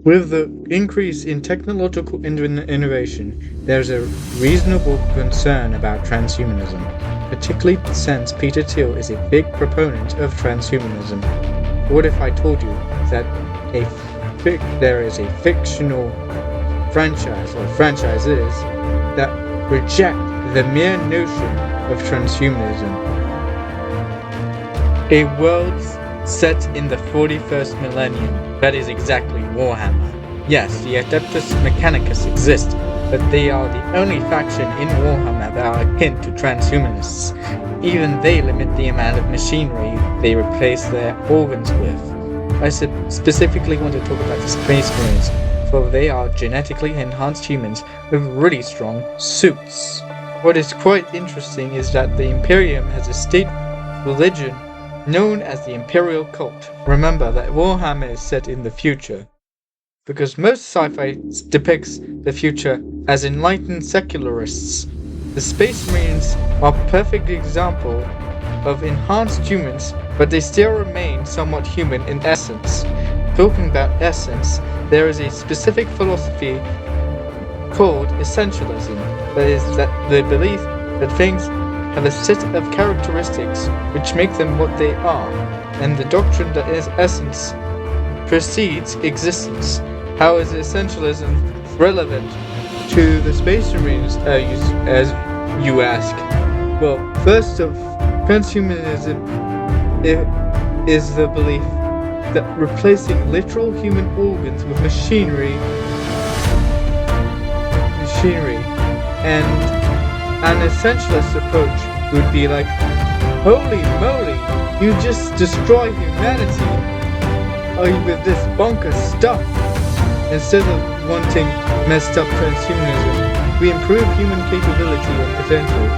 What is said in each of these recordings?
With the increase in technological innovation, there's a reasonable concern about transhumanism, particularly since Peter Thiel is a big proponent of transhumanism. What if I told you that there is a fictional franchise or franchises that reject the mere notion of transhumanism? A world set in the 41st millennium. That is exactly Warhammer. Yes, the Adeptus Mechanicus exist, but they are the only faction in Warhammer that are akin to transhumanists. Even they limit the amount of machinery they replace their organs with. I specifically want to talk about the Space Marines, for they are genetically enhanced humans with really strong suits. What is quite interesting is that the Imperium has a state religion known as the Imperial Cult. Remember that Warhammer is set in the future, because most sci-fi depicts the future as enlightened secularists. The Space Marines are a perfect example of enhanced humans, but they still remain somewhat human in essence. Talking about essence, there is a specific philosophy called essentialism, that is that the belief that things have a set of characteristics which make them what they are, and the doctrine that is essence precedes existence. How is essentialism relevant to the Space Marines, as you ask? Well, first of, transhumanism is the belief that replacing literal human organs with machinery, and an essentialist approach would be like, holy moly, you just destroy humanity with this bonkers stuff. Instead of wanting messed up transhumanism, we improve human capability and potential,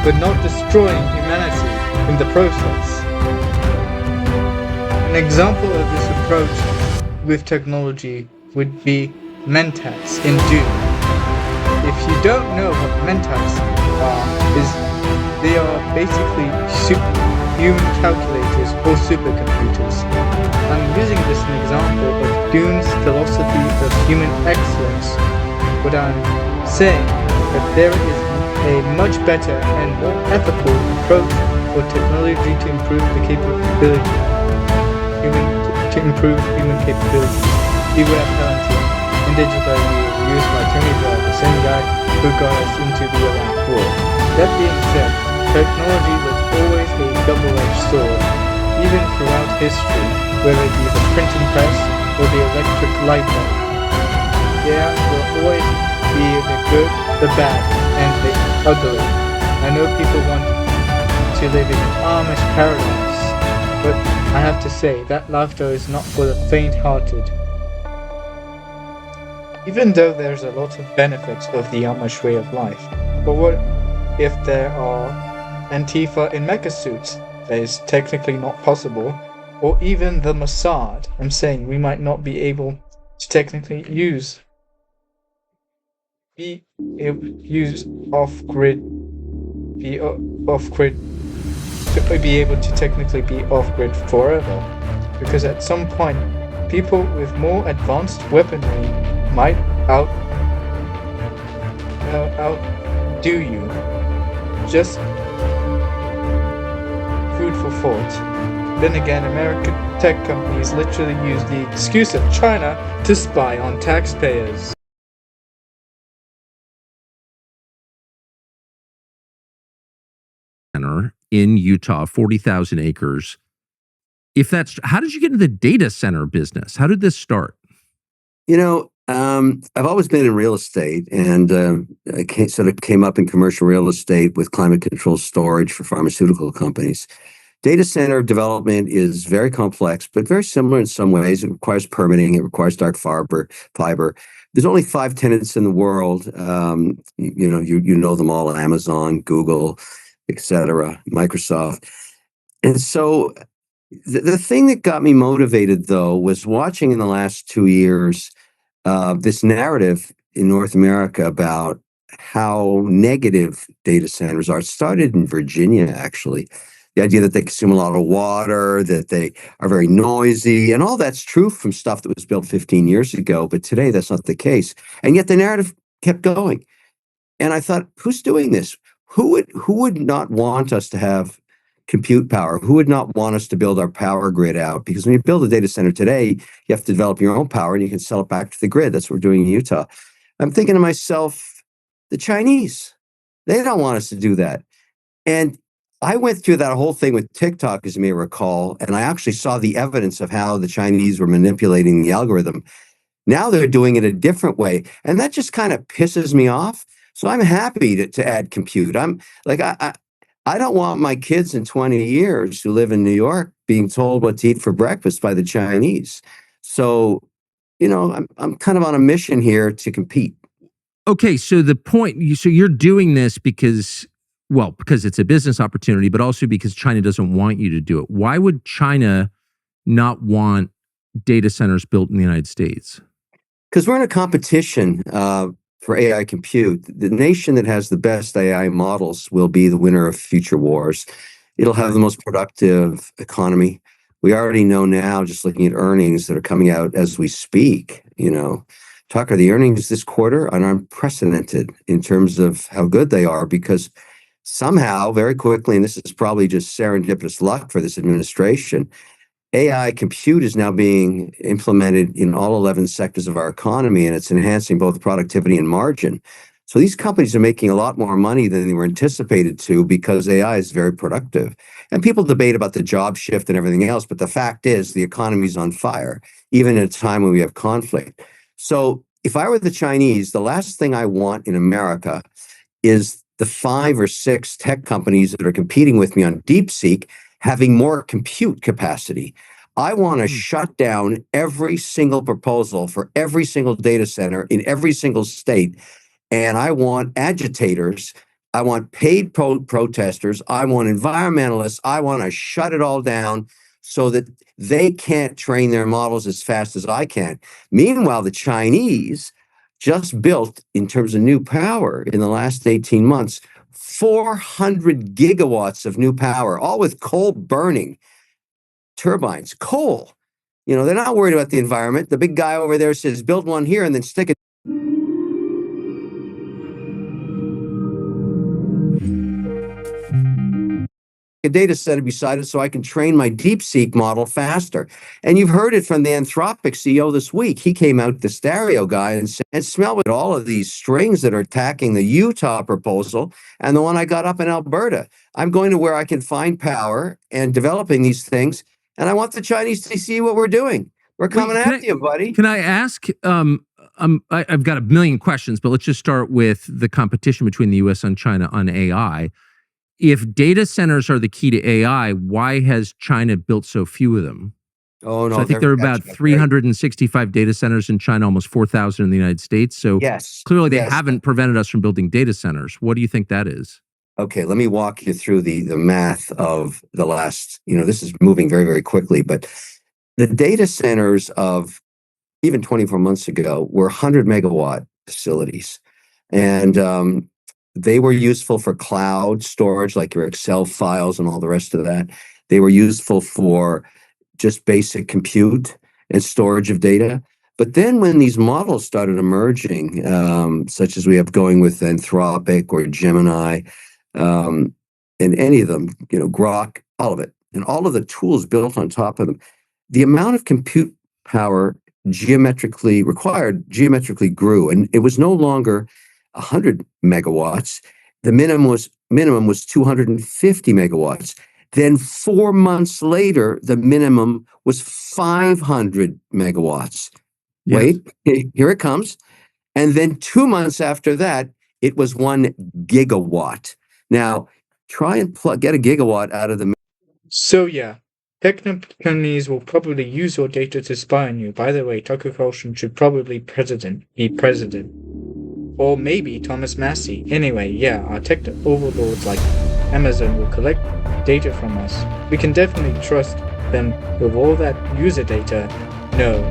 but not destroying humanity in the process. An example of this approach with technology would be mentats in Doom. If you don't know what mentats are, they are basically human calculators or supercomputers. I'm using this as an example of Doom's philosophy of human excellence. What I'm saying that there is a much better and more ethical approach for technology to improve the capability, human capability. Beware parenting and digital used by Tony Blair, the same guy who got us into the Iraq War. That being said, technology was always a double-edged sword, even throughout history, whether it be the printing press or the electric light bulb. There will always be the good, the bad, and the ugly. I know people want to live in an Amish paradise, but I have to say that laughter is not for the faint-hearted. Even though there's a lot of benefits of the Amish way of life, but what if there are Antifa in mecha suits? That is technically not possible. Or even the Mossad. I'm saying we might not be able to technically use off-grid, to be able to technically be off-grid forever, because at some point people with more advanced weaponry might outdo you. Just food for thought. Then again, American tech companies literally use the excuse of China to spy on taxpayers. In Utah, 40,000 acres. How did you get into the data center business? How did this start? I've always been in real estate, and I came up in commercial real estate with climate control storage for pharmaceutical companies. Data center development is very complex, but very similar in some ways. It requires permitting. It requires dark fiber. There's only 5 tenants in the world. You know them all: Amazon, Google, etc., Microsoft. And so the thing that got me motivated, though, was watching in the last 2 years this narrative in North America about how negative data centers are. It started in Virginia, actually. The idea that they consume a lot of water, that they are very noisy, and all that's true from stuff that was built 15 years ago. But today, that's not the case. And yet the narrative kept going. And I thought, who's doing this? Who would not want us to have compute power? Who would not want us to build our power grid out? Because when you build a data center today, you have to develop your own power and you can sell it back to the grid. That's what we're doing in Utah. I'm thinking to myself, the Chinese, they don't want us to do that. And I went through that whole thing with TikTok, as you may recall, and I actually saw the evidence of how the Chinese were manipulating the algorithm. Now they're doing it a different way. And that just kind of pisses me off. So I'm happy to add compute. I'm like, I don't want my kids in 20 years who live in New York being told what to eat for breakfast by the Chinese. So, I'm kind of on a mission here to compete. Okay, so so you're doing this because it's a business opportunity, but also because China doesn't want you to do it. Why would China not want data centers built in the United States? Because we're in a competition for AI compute. The nation that has the best AI models will be the winner of future wars. It'll have the most productive economy. We already know now, just looking at earnings that are coming out as we speak, Tucker, the earnings this quarter are unprecedented in terms of how good they are, because somehow, very quickly, and this is probably just serendipitous luck for this administration, AI compute is now being implemented in all 11 sectors of our economy, and it's enhancing both productivity and margin. So these companies are making a lot more money than they were anticipated to, because AI is very productive. And people debate about the job shift and everything else, but the fact is the economy is on fire, even at a time when we have conflict. So if I were the Chinese, the last thing I want in America is the 5 or 6 tech companies that are competing with me on DeepSeek having more compute capacity. I want to shut down every single proposal for every single data center in every single state. And I want agitators. I want paid protesters. I want environmentalists. I want to shut it all down so that they can't train their models as fast as I can. Meanwhile, the Chinese just built, in terms of new power in the last 18 months, 400 gigawatts of new power, all with coal burning turbines. Coal. They're not worried about the environment. The big guy over there says, build one here and then stick a data center beside it so I can train my DeepSeek model faster. And you've heard it from the Anthropic CEO this week. He came out, the stereo guy, and said, and smell with all of these strings that are attacking the Utah proposal and the one I got up in Alberta. I'm going to where I can find power and developing these things. And I want the Chinese to see what we're doing. We're coming after you, buddy. Can I ask, I've got a million questions, but let's just start with the competition between the US and China on AI. If data centers are the key to AI, why has China built so few of them? Oh, no. So I think there are about 365 data centers in China, almost 4,000 in the United States. So clearly they haven't prevented us from building data centers. What do you think that is? Okay, let me walk you through the math of the last, this is moving very, very quickly, but the data centers of even 24 months ago were 100 megawatt facilities. And they were useful for cloud storage, like your Excel files and all the rest of that. They were useful for just basic compute and storage of data. But then when these models started emerging, such as we have going with Anthropic or Gemini, and any of them, Grok, all of it, and all of the tools built on top of them, the amount of compute power geometrically grew. And it was no longer 100 megawatts. The minimum was 250 megawatts. Then 4 months later, the minimum was 500 megawatts. Yes. Wait, here it comes. And then 2 months after that, it was 1 gigawatt. Now, try and get a gigawatt out of the... So yeah, tech companies will probably use your data to spy on you. By the way, Tucker Carlson should probably be president. Or maybe Thomas Massey. Anyway, yeah, our tech overlords like Amazon will collect data from us. We can definitely trust them with all that user data. No.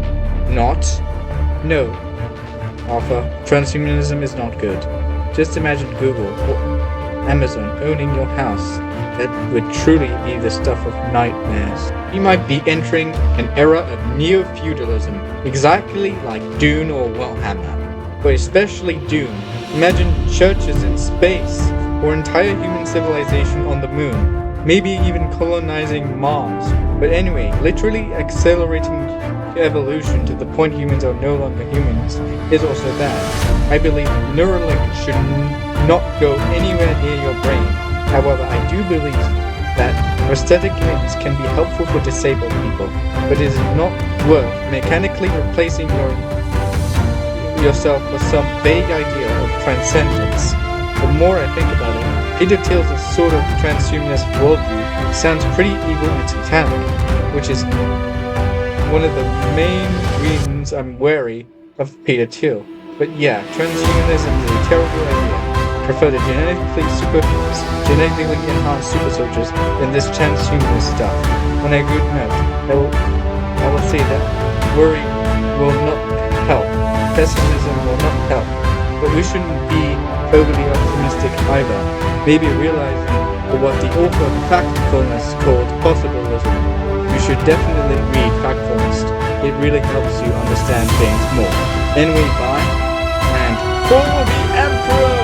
Arthur, transhumanism is not good. Just imagine Google or Amazon owning your house, that would truly be the stuff of nightmares. We might be entering an era of neo-feudalism, exactly like Dune or Warhammer. But especially Dune. Imagine churches in space, or entire human civilization on the moon, maybe even colonizing Mars. But anyway, literally accelerating evolution to the point humans are no longer humans is also bad. I believe Neuralink should not go anywhere near your brain. However, I do believe that prosthetic limbs can be helpful for disabled people, but it is not worth mechanically replacing yourself for some vague idea of transcendence. The more I think about it, Peter Thiel's sort of transhumanist worldview sounds pretty evil and satanic, which is one of the main reasons I'm wary of Peter Thiel. But yeah, transhumanism is a terrible idea. Prefer the genetically enhanced super soldiers than this transhumanist stuff. On a good note, I will say that worry will not help. Pessimism will not help. But we shouldn't be overly optimistic either. Maybe realizing what the author of Factfulness called possibilism. You should definitely read Factfulness. It really helps you understand things more. Anyway, bye, and for the Emperor!